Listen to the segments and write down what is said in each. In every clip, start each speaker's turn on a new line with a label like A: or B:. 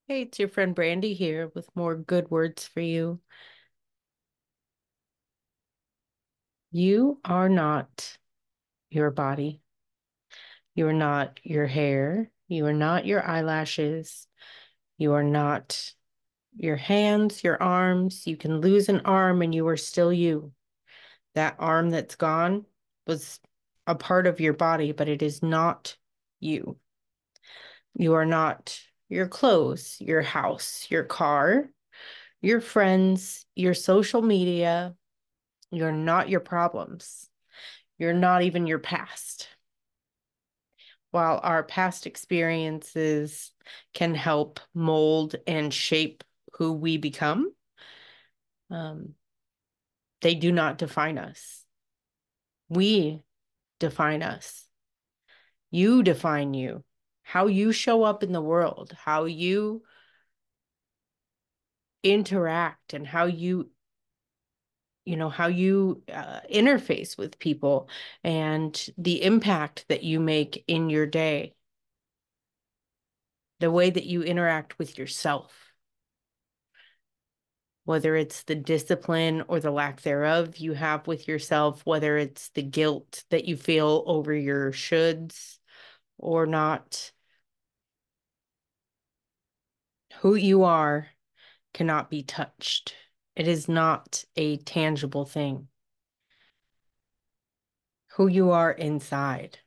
A: Hey, it's your friend Brandy here with more good words for you. You are not your body. You are not your hair. You are not your eyelashes. You are not your hands, your arms. You can lose an arm and you are still you. That arm that's gone was a part of your body, but it is not you. You are not your clothes, your house, your car, your friends, your social media. You're not your problems. You're not even your past. While our past experiences can help mold and shape who we become, um, they do not define us. We define us. You define you. How you show up in the world, how you interact, and how you interface with people and the impact that you make in your day, the way that you interact with yourself, whether it's the discipline or the lack thereof you have with yourself, whether it's the guilt that you feel over your shoulds or not. Who you are cannot be touched. It is not a tangible thing. Who you are inside,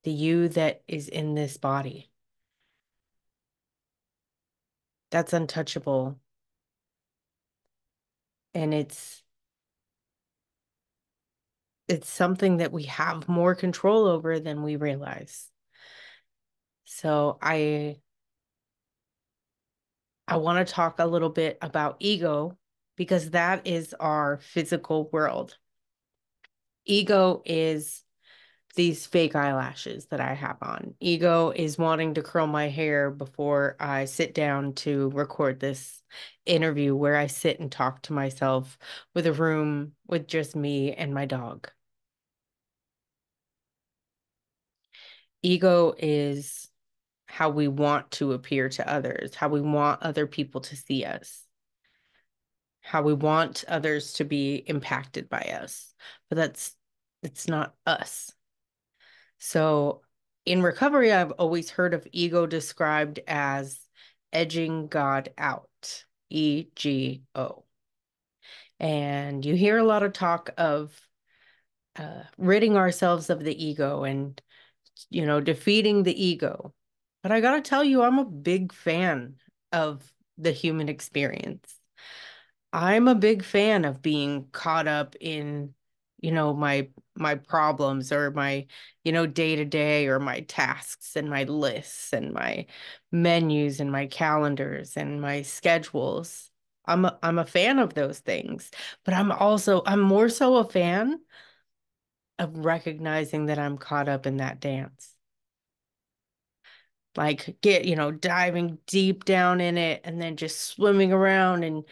A: the you that is in this body, that's untouchable. And it's something that we have more control over than we realize. So I want to talk a little bit about ego because that is our physical world. Ego is these fake eyelashes that I have on. Ego is wanting to curl my hair before I sit down to record this interview where I sit and talk to myself with a room with just me and my dog. Ego is how we want to appear to others, how we want other people to see us, how we want others to be impacted by us. But it's not us. So in recovery, I've always heard of ego described as edging God out, EGO. And you hear a lot of talk of ridding ourselves of the ego and, defeating the ego. But I gotta tell you, I'm a big fan of the human experience. I'm a big fan of being caught up in, my problems or my, day to day or my tasks and my lists and my menus and my calendars and my schedules. I'm a fan of those things, but I'm more so a fan of recognizing that I'm caught up in that dance. Like diving deep down in it and then just swimming around and,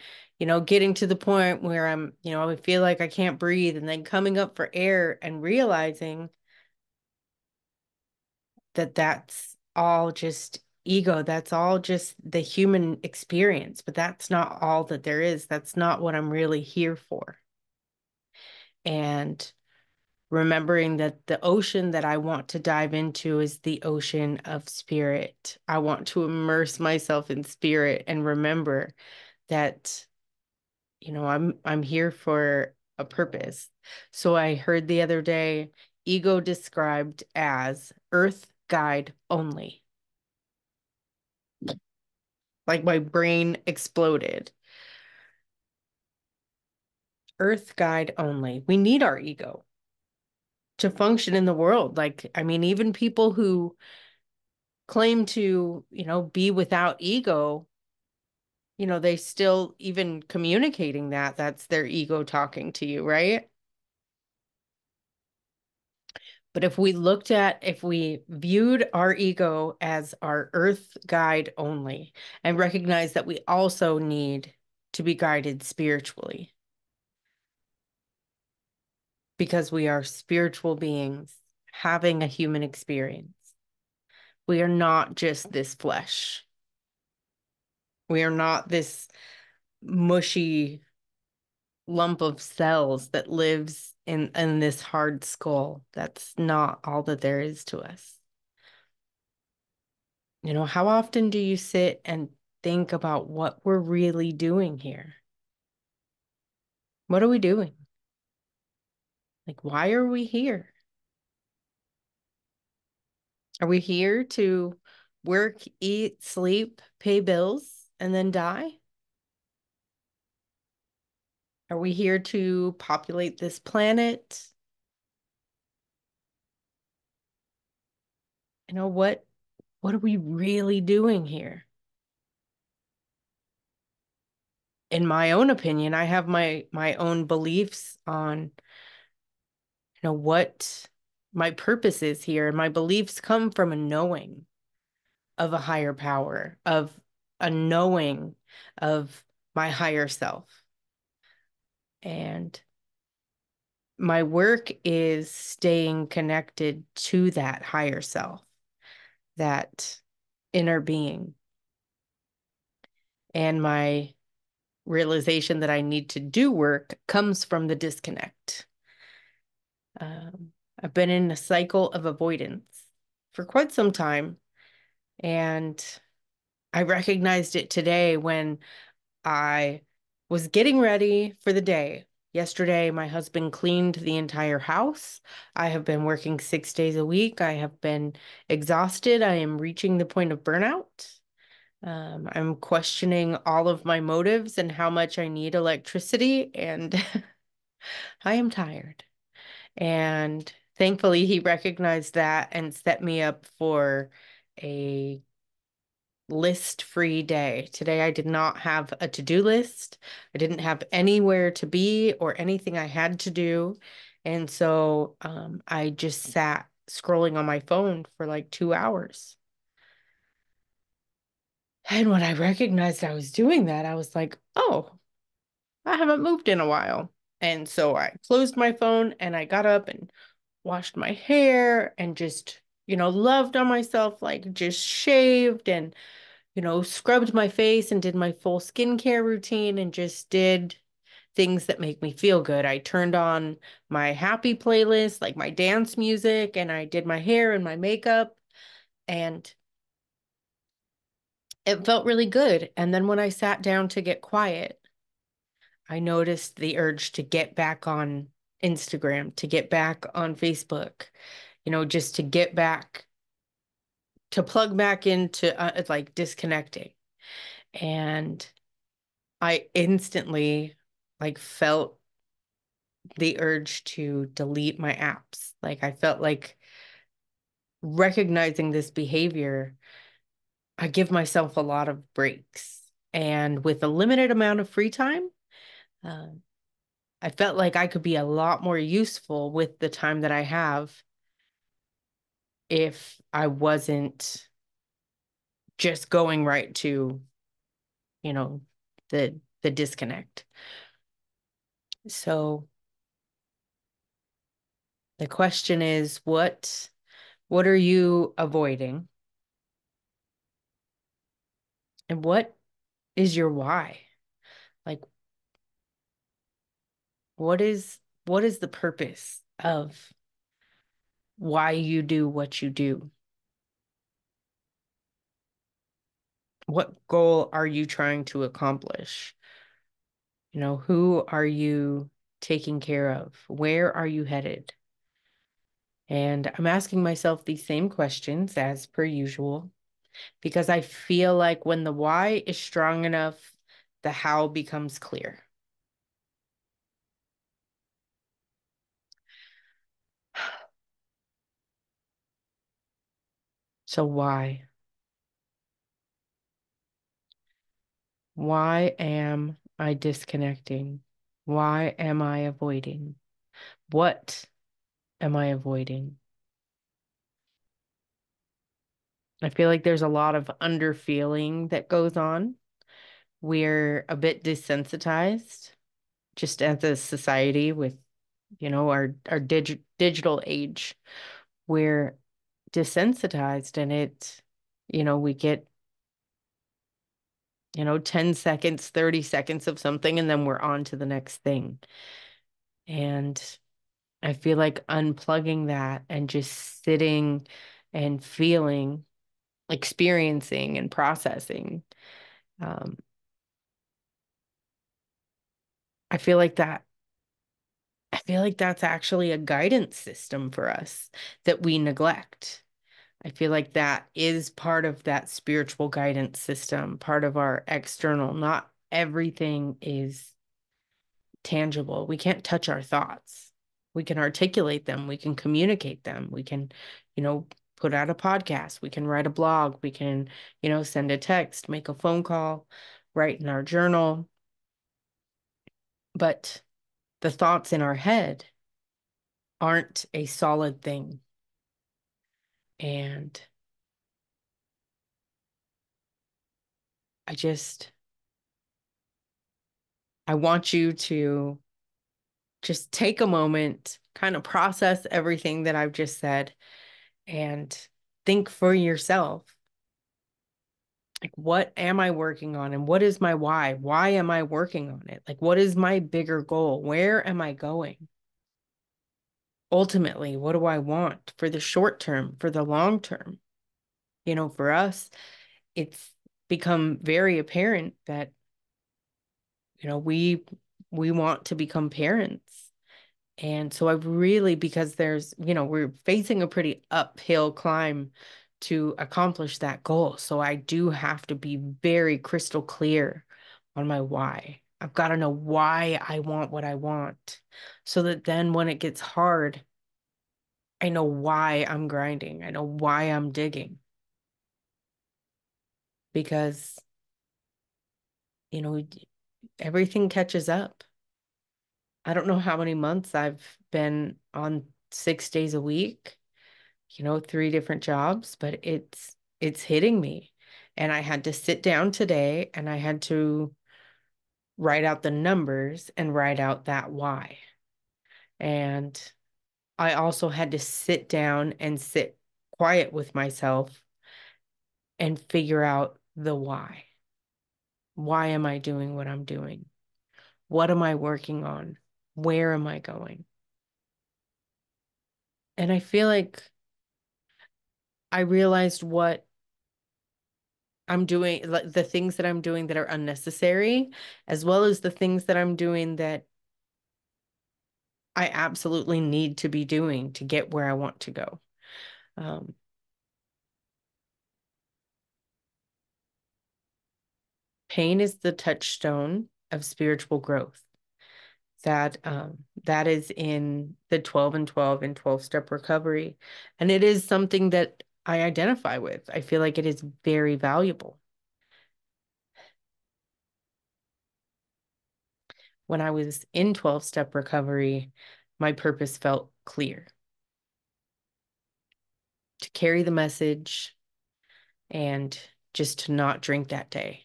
A: getting to the point where I feel like I can't breathe and then coming up for air and realizing that that's all just ego. That's all just the human experience, but that's not all that there is. That's not what I'm really here for. And remembering that the ocean that I want to dive into is the ocean of spirit. I want to immerse myself in spirit and remember that, I'm here for a purpose. So I heard the other day ego described as earth guide only. Like my brain exploded. Earth guide only. We need our ego to function in the world. Like, I mean, even people who claim to, be without ego, they still even communicating that's their ego talking to you, right? But if we viewed our ego as our earth guide only and recognize that we also need to be guided spiritually because we are spiritual beings having a human experience, We are not just this flesh. We are not this mushy lump of cells that lives in this hard skull. That's not all that there is to us. How often do you sit and think about what we're really doing here? What are we doing? Like, why are we here? Are we here to work, eat, sleep, pay bills, and then die? Are we here to populate this planet? What are we really doing here? In my own opinion, I have my own beliefs on, what my purpose is here. My beliefs come from a knowing of a higher power, of a knowing of my higher self. And my work is staying connected to that higher self, that inner being. And my realization that I need to do work comes from the disconnect. I've been in a cycle of avoidance for quite some time, and I recognized it today when I was getting ready for the day. Yesterday, my husband cleaned the entire house. I have been working 6 days a week. I have been exhausted. I am reaching the point of burnout. I'm questioning all of my motives and how much I need electricity, and I am tired. And thankfully, he recognized that and set me up for a list-free day. Today, I did not have a to-do list. I didn't have anywhere to be or anything I had to do. And so I just sat scrolling on my phone for like 2 hours. And when I recognized I was doing that, I was like, oh, I haven't moved in a while. And so I closed my phone and I got up and washed my hair and just, loved on myself, like just shaved and, scrubbed my face and did my full skincare routine and just did things that make me feel good. I turned on my happy playlist, like my dance music, and I did my hair and my makeup, and it felt really good. And then when I sat down to get quiet, I noticed the urge to get back on Instagram, to get back on Facebook, just to get back, to plug back into like disconnecting. And I instantly like felt the urge to delete my apps. Like I felt like recognizing this behavior, I give myself a lot of breaks. And with a limited amount of free time, um, I felt like I could be a lot more useful with the time that I have if I wasn't just going right to, you know, the disconnect. So the question is, what are you avoiding? And what is your why? Like what is the purpose of why you do what you do? What goal are you trying to accomplish? Who are you taking care of? Where are you headed? And I'm asking myself these same questions as per usual because I feel like when the why is strong enough, the how becomes clear. So why? Why am I disconnecting? Why am I avoiding? What am I avoiding? I feel like there's a lot of underfeeling that goes on. We're a bit desensitized just as a society with, our digital age where desensitized and we get, 10 seconds, 30 seconds of something, and then we're on to the next thing. And I feel like unplugging that and just sitting and feeling, experiencing and processing. Um, I feel like that, I feel like that's actually a guidance system for us that we neglect. I feel like that is part of that spiritual guidance system, part of our external. Not everything is tangible. We can't touch our thoughts. We can articulate them, we can communicate them, we can, you know, put out a podcast, we can write a blog, we can, send a text, make a phone call, write in our journal. But the thoughts in our head aren't a solid thing. And I just, I want you to just take a moment, kind of process everything that I've just said, and think for yourself. Like, what am I working on? And what is my why? Why am I working on it? Like, what is my bigger goal? Where am I going? Ultimately, what do I want for the short term, for the long term? For us, it's become very apparent that, we want to become parents. And so I really, because we're facing a pretty uphill climb to accomplish that goal. So I do have to be very crystal clear on my why. I've got to know why I want what I want so that then when it gets hard, I know why I'm grinding. I know why I'm digging because, you know, everything catches up. I don't know how many months I've been on 6 days a week, three different jobs, but it's hitting me. And I had to sit down today and I had to write out the numbers and write out that why. And I also had to sit down and sit quiet with myself and figure out the why. Why am I doing what I'm doing? What am I working on? Where am I going? And I feel like I realized what I'm doing, like the things that I'm doing that are unnecessary, as well as the things that I'm doing that I absolutely need to be doing to get where I want to go. Um, Pain is the touchstone of spiritual growth. That is in the 12 and 12 and 12-step recovery. And it is something that I identify with. I feel like it is very valuable. When I was in 12-step recovery, my purpose felt clear to carry the message and just to not drink that day.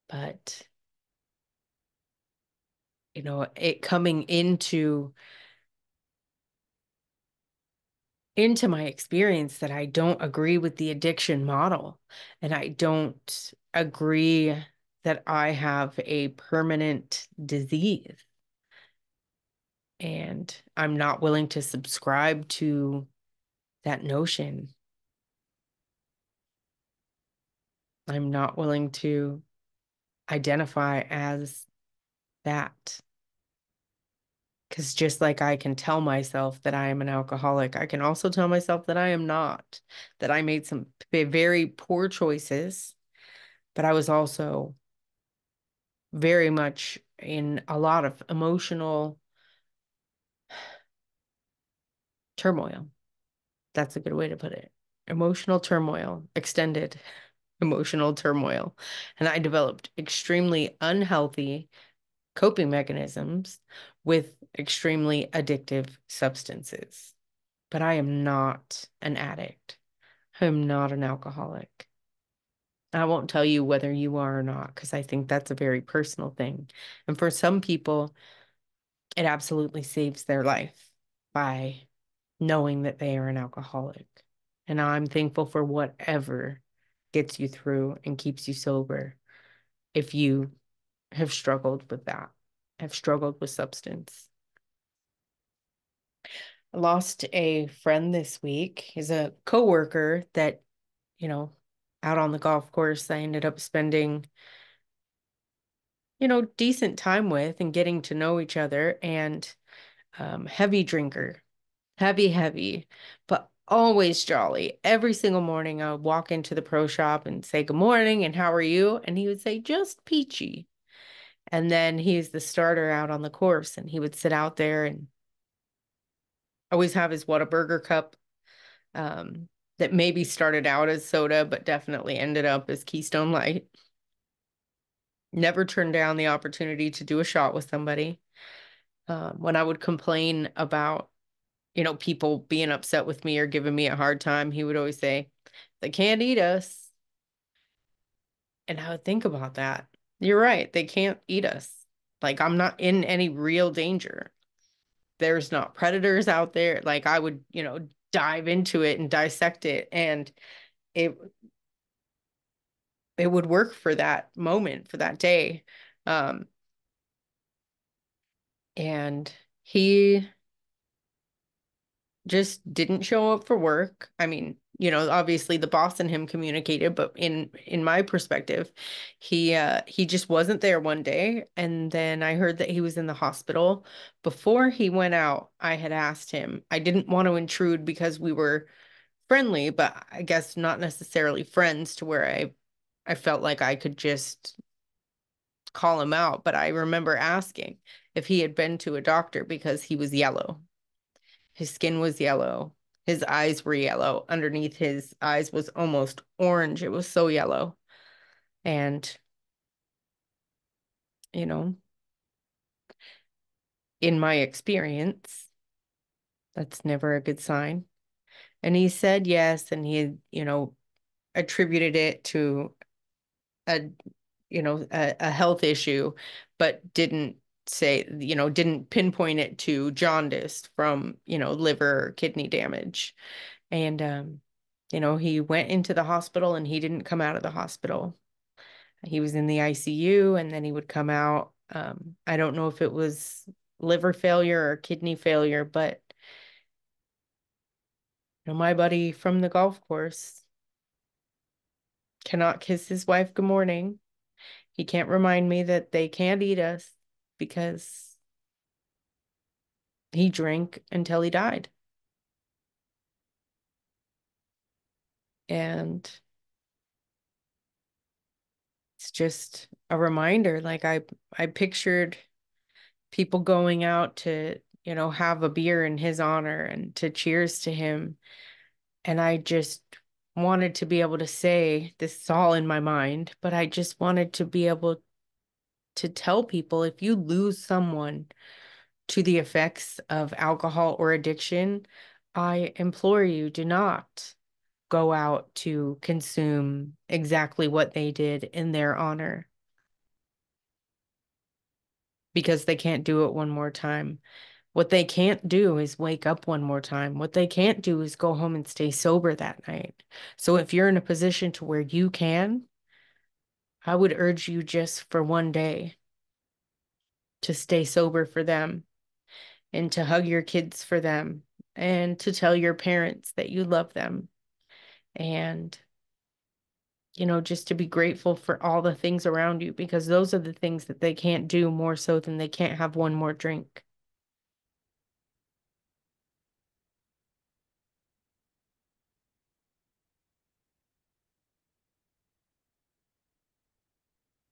A: But, it coming into my experience that I don't agree with the addiction model and I don't agree that I have a permanent disease. And I'm not willing to subscribe to that notion. I'm not willing to identify as that. Because just like I can tell myself that I am an alcoholic, I can also tell myself that I am not, that I made some very poor choices, but I was also very much in a lot of emotional turmoil. That's a good way to put it. Emotional turmoil, extended emotional turmoil. And I developed extremely unhealthy coping mechanisms with extremely addictive substances. But I am not an addict. I am not an alcoholic. I won't tell you whether you are or not, because I think that's a very personal thing. And for some people, it absolutely saves their life by knowing that they are an alcoholic. And I'm thankful for whatever gets you through and keeps you sober if you have struggled with that, have struggled with substance. I lost a friend this week. He's a coworker that, you know, out on the golf course, I ended up spending, decent time with and getting to know each other, and heavy drinker, heavy, but always jolly. Every single morning, I would walk into the pro shop and say, "Good morning, and how are you?" And he would say, "Just peachy." And then he's the starter out on the course, and he would sit out there and always have his Whataburger cup, um, that maybe started out as soda, but definitely ended up as Keystone Light. Never turned down the opportunity to do a shot with somebody. When I would complain about, people being upset with me or giving me a hard time, he would always say, "They can't eat us." And I would think about that. You're right. They can't eat us. Like, I'm not in any real danger. There's not predators out there. Like, I would, dive into it and dissect it. And it it would work for that moment, for that day. Um, and he just didn't show up for work. I mean, obviously the boss and him communicated, but in my perspective, he just wasn't there one day. And then I heard that he was in the hospital. Before he went out, I had asked him. I didn't want to intrude because we were friendly, but I guess not necessarily friends to where I felt like I could just call him out. But I remember asking if he had been to a doctor because he was yellow. His skin was yellow. His eyes were yellow. Underneath his eyes was almost orange. It was so yellow. And, you know, in my experience, that's never a good sign. And he said yes, and he had, attributed it to a, a health issue, but didn't pinpoint it to jaundice from, liver or kidney damage. And, he went into the hospital and he didn't come out of the hospital. He was in the ICU and then he would come out. I don't know if it was liver failure or kidney failure, but my buddy from the golf course cannot kiss his wife good morning. He can't remind me that they can't eat us because he drank until he died. And it's just a reminder. Like I pictured people going out to, have a beer in his honor and to cheers to him. And I just wanted to be able to say, this is all in my mind, but I just wanted to be able to tell people, if you lose someone to the effects of alcohol or addiction, I implore you, do not go out to consume exactly what they did in their honor, because they can't do it one more time. What they can't do is wake up one more time. What they can't do is go home and stay sober that night. So if you're in a position to where you can, I would urge you just for one day to stay sober for them and to hug your kids for them and to tell your parents that you love them, and, just to be grateful for all the things around you, because those are the things that they can't do more so than they can't have one more drink.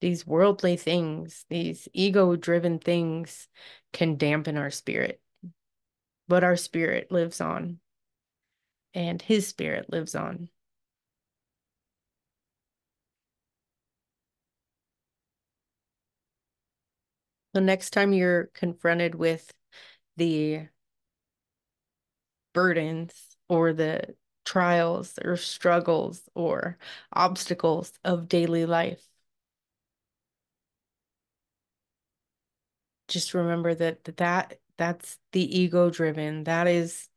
A: These worldly things, these ego-driven things can dampen our spirit, but our spirit lives on and his spirit lives on. The next time you're confronted with the burdens or the trials or struggles or obstacles of daily life, just remember that's the ego driven. That is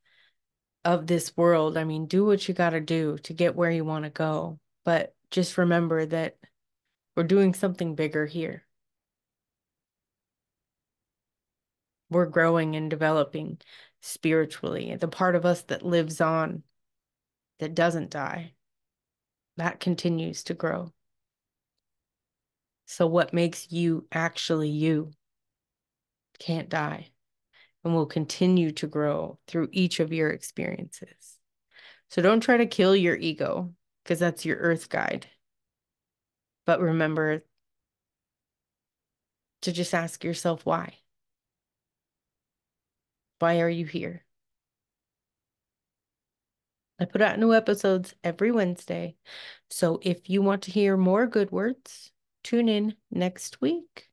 A: of this world. I mean, do what you got to do to get where you want to go. But just remember that we're doing something bigger here. We're growing and developing spiritually. The part of us that lives on, that doesn't die, that continues to grow. So, what makes you actually you can't die and will continue to grow through each of your experiences. So, don't try to kill your ego because that's your earth guide. But remember to just ask yourself why. Why are you here? I put out new episodes every Wednesday. So if you want to hear more good words, tune in next week.